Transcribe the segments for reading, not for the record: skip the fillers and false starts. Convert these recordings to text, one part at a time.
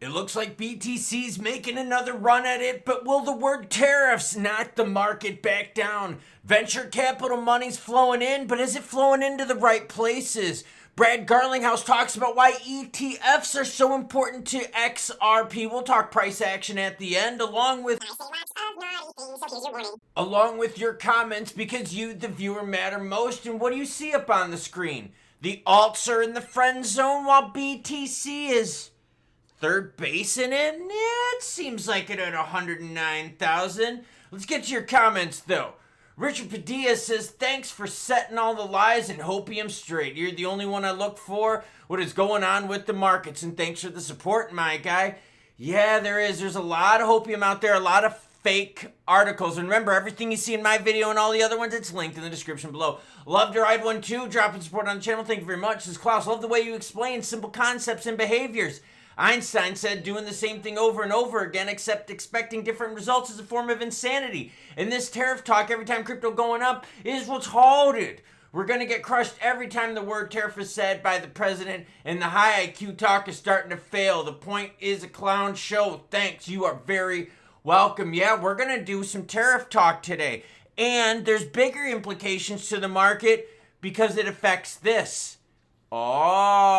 It looks like BTC's making another run at it, but will the word tariffs knock the market back down? Venture capital money's flowing in, but is it flowing into the right places? Brad Garlinghouse talks about why ETFs are so important to XRP. We'll talk price action at the end, along with your comments, because you, the viewer, matter most. And what do you see up on the screen? The alts are in the friend zone while BTC is third base in it? Yeah, it seems like it at 109,000. Let's get to your comments, though. Richard Padilla says, thanks for setting all the lies and hopium straight. You're the only one I look for. What is going on with the markets? And thanks for the support, my guy. Yeah, there is. There's a lot of hopium out there, a lot of fake articles. And remember, everything you see in my video and all the other ones, it's linked in the description below. Love to ride one too. Dropping support on the channel. Thank you very much. This is Klaus. Love the way you explain simple concepts and behaviors. Einstein said doing the same thing over and over again, except expecting different results, is a form of insanity. And this tariff talk, every time crypto going up, is retarded. We're going to get crushed every time the word tariff is said by the president, and the high IQ talk is starting to fail. The point is a clown show. Thanks. You are very welcome. Yeah, we're going to do some tariff talk today. And there's bigger implications to the market because it affects this. Oh,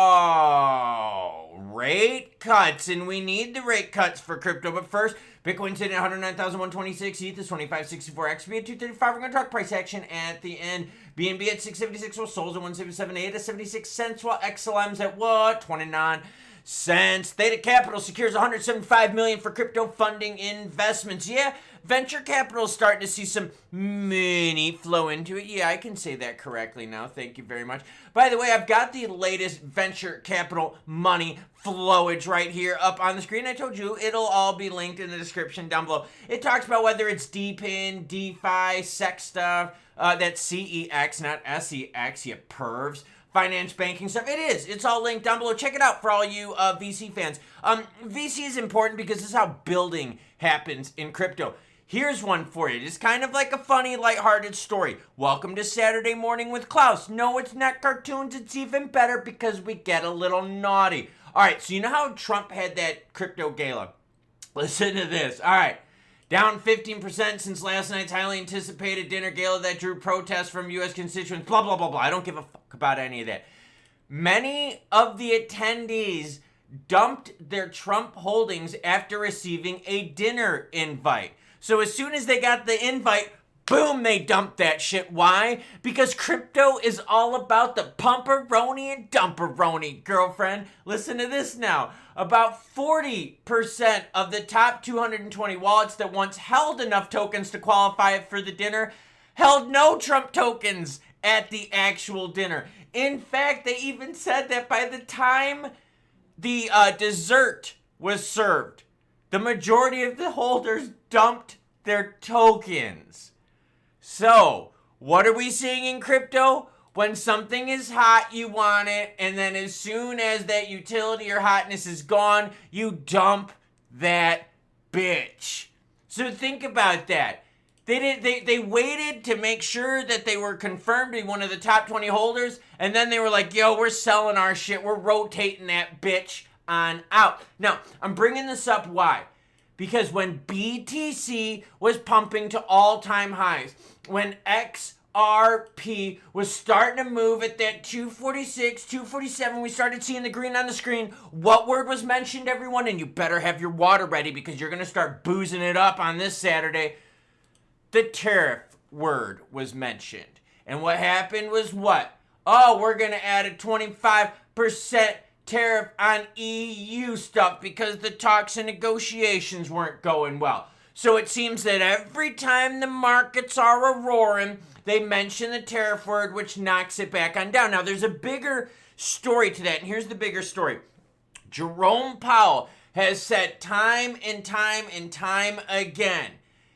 rate cuts, and we need the rate cuts for crypto. But first, Bitcoin sitting at 109,126, ETH is 2564, XRP at 235. We're going to talk price action at the end. BNB at 676, while Sol's at 1778 at 76 cents, while XLM's at what? 29 cents. Theta Capital secures 175 million for crypto funding investments. Yeah, venture capital is starting to see some money flow into it. Yeah, I can say that correctly now. Thank you very much. By the way, I've got the latest venture capital money flowage right here up on the screen. I told you it'll all be linked in the description down below. It talks about whether it's DePIN, DeFi, SEC stuff. That's CEX, not SEX, you pervs. Finance, banking stuff. It is. It's all linked down below. Check it out for all you VC fans. VC is important because this is how building happens in crypto. Here's one for you. It's kind of like a funny, lighthearted story. Welcome to Saturday Morning with Klaus. No, it's not cartoons. It's even better because we get a little naughty. All right, so you know how Trump had that crypto gala? Listen to this. All right. Down 15% since last night's highly anticipated dinner gala that drew protests from U.S. constituents. Blah, blah, blah, blah. I don't give a fuck about any of that. Many of the attendees dumped their Trump holdings after receiving a dinner invite. So as soon as they got the invite, boom, they dumped that shit. Why? Because crypto is all about the pumperoni and dumperoni, girlfriend. Listen to this now. About 40% of the top 220 wallets that once held enough tokens to qualify for the dinner held no Trump tokens at the actual dinner. In fact, they even said that by the time the dessert was served, the majority of the holders dumped their tokens. So, what are we seeing in crypto? When something is hot, you want it, and then as soon as that utility or hotness is gone, you dump that bitch. So think about that. They waited to make sure that they were confirmed to be one of the top 20 holders, and then they were like, yo, we're selling our shit. We're rotating that bitch on out. Now, I'm bringing this up. Why? Because when BTC was pumping to all-time highs, when XRP was starting to move at that 246, 247, we started seeing the green on the screen. What word was mentioned, everyone? And you better have your water ready because you're going to start boozing it up on this Saturday. The tariff word was mentioned. And what happened was what? Oh, we're going to add a 25% tariff on EU stuff because the talks and negotiations weren't going well. So it seems that every time the markets are a-roaring, they mention the tariff word, which knocks it back on down. Now, there's a bigger story to that, and here's the bigger story. Jerome Powell has said time and time and time again,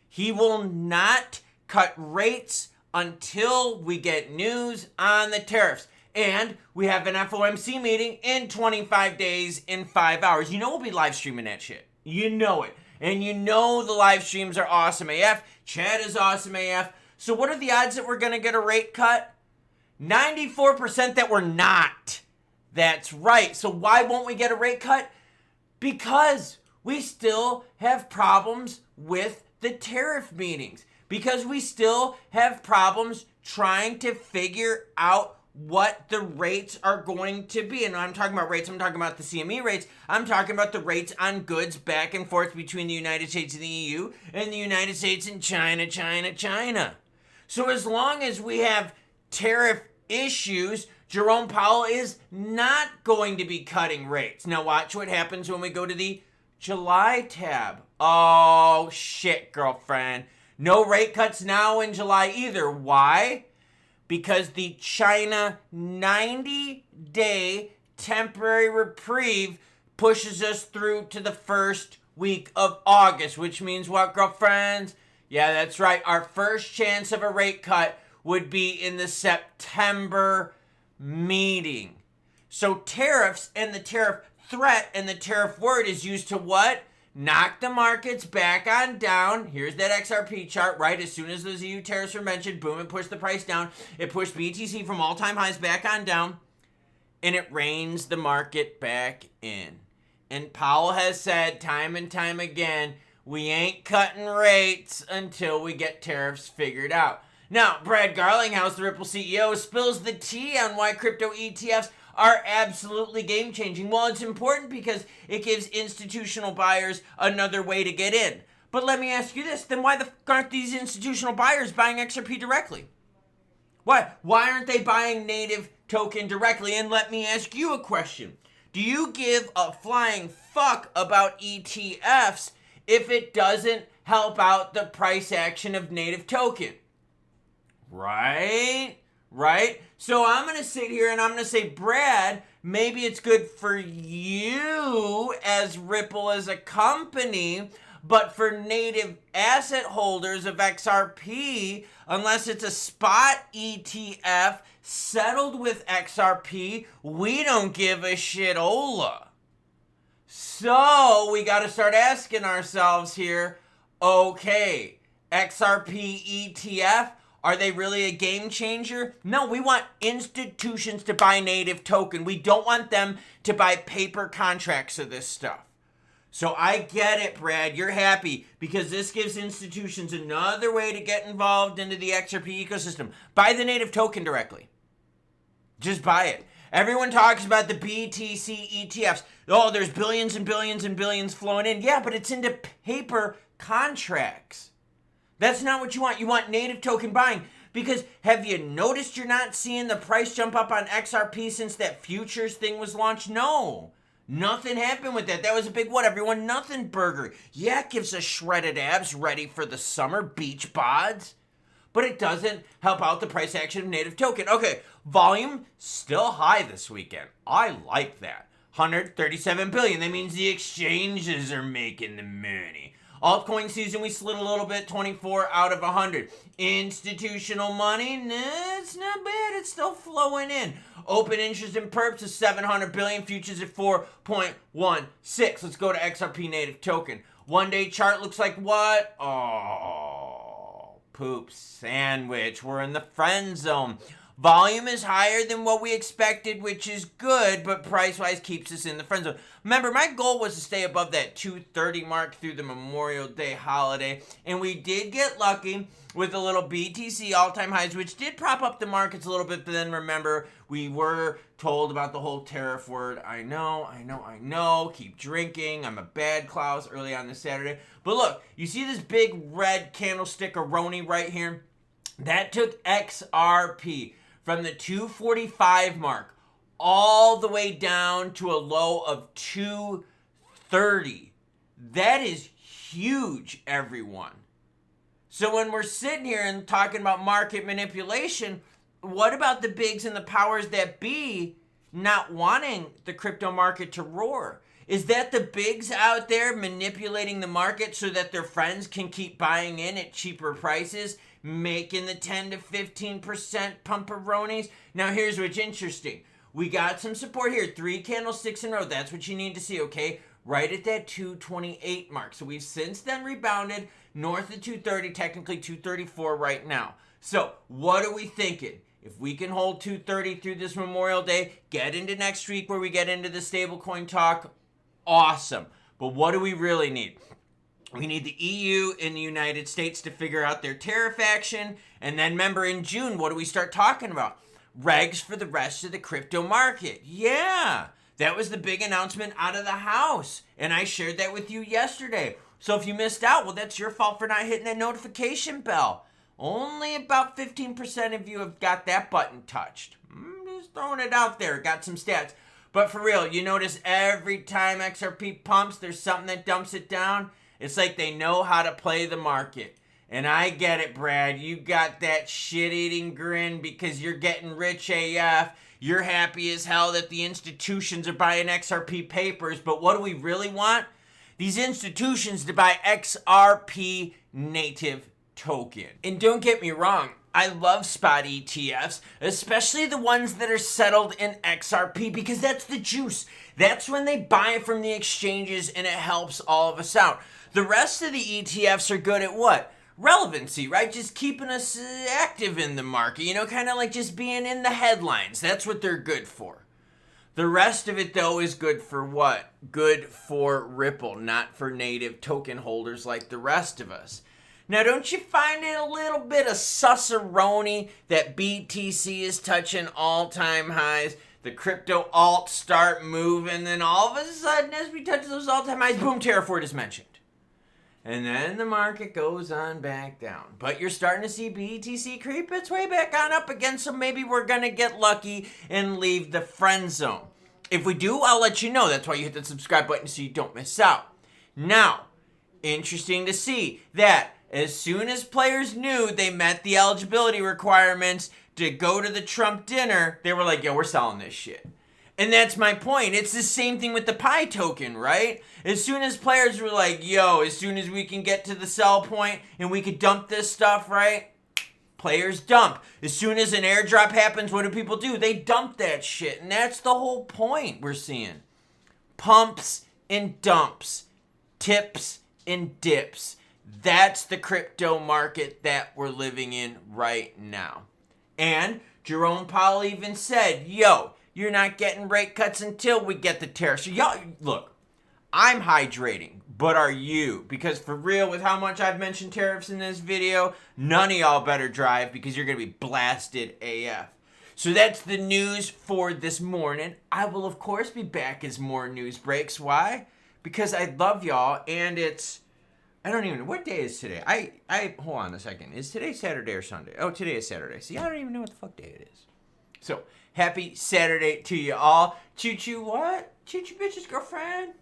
he will not cut rates until we get news on the tariffs. And we have an FOMC meeting in 25 days in 5 hours. You know we'll be live streaming that shit. You know it. And you know the live streams are awesome AF. Chad is awesome AF. So what are the odds that we're going to get a rate cut? 94% that we're not. That's right. So why won't we get a rate cut? Because we still have problems with the tariff meetings. Because we still have problems trying to figure out what the rates are going to be. And I'm talking about rates, I'm talking about the CME rates, I'm talking about the rates on goods back and forth between the United States and the EU, and the United States and China. So as long as we have tariff issues, Jerome Powell is not going to be cutting rates. Now watch what happens when we go to the July tab. Oh shit, girlfriend. No rate cuts now in July either. Why? Because the China 90-day temporary reprieve pushes us through to the first week of August, which means what, girlfriends? Yeah, that's right. Our first chance of a rate cut would be in the September meeting. So tariffs and the tariff threat and the tariff word is used to what? Knock the markets back on down. Here's that XRP chart, right? As soon as those EU tariffs were mentioned, boom, it pushed the price down. It pushed BTC from all-time highs back on down. And it reins the market back in. And Powell has said time and time again, we ain't cutting rates until we get tariffs figured out. Now, Brad Garlinghouse, the Ripple CEO, spills the tea on why crypto ETFs are absolutely game-changing. Well, it's important because it gives institutional buyers another way to get in. But let me ask you this, then why the fuck aren't these institutional buyers buying XRP directly? Why aren't they buying native token directly? And let me ask you a question. Do you give a flying fuck about ETFs if it doesn't help out the price action of native token? Right? So I'm going to sit here and I'm going to say, Brad, maybe it's good for you as Ripple as a company, but for native asset holders of XRP, unless it's a spot ETF settled with XRP, we don't give a shit-ola. So we got to start asking ourselves here, okay, XRP ETF, are they really a game changer? No, we want institutions to buy native token. We don't want them to buy paper contracts of this stuff. So I get it, Brad. You're happy because this gives institutions another way to get involved into the XRP ecosystem. Buy the native token directly. Just buy it. Everyone talks about the BTC ETFs. Oh, there's billions and billions and billions flowing in. Yeah, but it's into paper contracts. That's not what you want. You want native token buying. Because have you noticed you're not seeing the price jump up on XRP since that futures thing was launched? No. Nothing happened with that. That was a big what, everyone? Nothing burger. Yeah, it gives us shredded abs ready for the summer beach bods. But it doesn't help out the price action of native token. Okay, volume still high this weekend. I like that. 137 billion. That means the exchanges are making the money. Altcoin season, we slid a little bit, 24 out of 100. Institutional money, nah, it's not bad. It's still flowing in. Open interest in perps is 700 billion. Futures at 4.16. Let's go to XRP native token. One day chart looks like what? Oh, poop sandwich. We're in the friend zone. Volume is higher than what we expected, which is good, but price-wise keeps us in the friend zone. Remember, my goal was to stay above that 230 mark through the Memorial Day holiday, and we did get lucky with a little BTC all-time highs, which did prop up the markets a little bit, but then remember, we were told about the whole tariff word. I know. Keep drinking. I'm a bad Klaus early on this Saturday. But look, you see this big red candlestick-a-roni right here? That took XRP from the 245 mark all the way down to a low of 230. That is huge, everyone. So when we're sitting here and talking about market manipulation, what about the bigs and the powers that be not wanting the crypto market to roar? Is that the bigs out there manipulating the market so that their friends can keep buying in at cheaper prices, making the 10 to 15% pumperonis? Now here's what's interesting. We got some support here, 3 candlesticks in a row. That's what you need to see, okay? Right at that 228 mark. So we've since then rebounded north of 230, technically 234 right now. So what are we thinking? If we can hold 230 through this Memorial Day, get into next week where we get into the stablecoin talk, awesome. But what do we really need? We need the EU and the United States to figure out their tariff action. And then remember, in June, what do we start talking about? Regs for the rest of the crypto market. Yeah, that was the big announcement out of the House. And I shared that with you yesterday. So if you missed out, well, that's your fault for not hitting that notification bell. Only about 15% of you have got that button touched. Just throwing it out there. Got some stats. But for real, you notice every time XRP pumps, there's something that dumps it down. It's like they know how to play the market. And I get it, Brad. You got that shit-eating grin because you're getting rich AF. You're happy as hell that the institutions are buying XRP papers. But what do we really want? These institutions to buy XRP native token. And don't get me wrong, I love spot ETFs, especially the ones that are settled in XRP, because that's the juice. That's when they buy it from the exchanges and it helps all of us out. The rest of the ETFs are good at what? Relevancy, right? Just keeping us active in the market, you know, kind of like just being in the headlines. That's what they're good for. The rest of it, though, is good for what? Good for Ripple, not for native token holders like the rest of us. Now, don't you find it a little bit of sussaroni that BTC is touching all-time highs? The crypto alts start moving, then all of a sudden, as we touch those all-time highs, boom, tariff word is mentioned. And then the market goes on back down. But you're starting to see BTC creep its way back on up again, so maybe we're going to get lucky and leave the friend zone. If we do, I'll let you know. That's why you hit the subscribe button so you don't miss out. Now, interesting to see that as soon as players knew they met the eligibility requirements to go to the Trump dinner, they were like, yo, we're selling this shit. And that's my point. It's the same thing with the Pi token, right? As soon as players were like, yo, as soon as we can get to the sell point and we could dump this stuff, right? Players dump. As soon as an airdrop happens, what do people do? They dump that shit. And that's the whole point we're seeing. Pumps and dumps. Tips and dips. That's the crypto market that we're living in right now. And Jerome Powell even said, yo, you're not getting rate cuts until we get the tariffs. So y'all, look, I'm hydrating, but are you? Because for real, with how much I've mentioned tariffs in this video, none of y'all better drive because you're going to be blasted AF. So that's the news for this morning. I will, of course, be back as more news breaks. Why? Because I love y'all, and it's, I don't even know, what day is today? I hold on a second. Is today Saturday or Sunday? Oh, today is Saturday. See, I don't even know what the fuck day it is. So, happy Saturday to you all. Choo-choo what? Choo-choo bitches, girlfriend.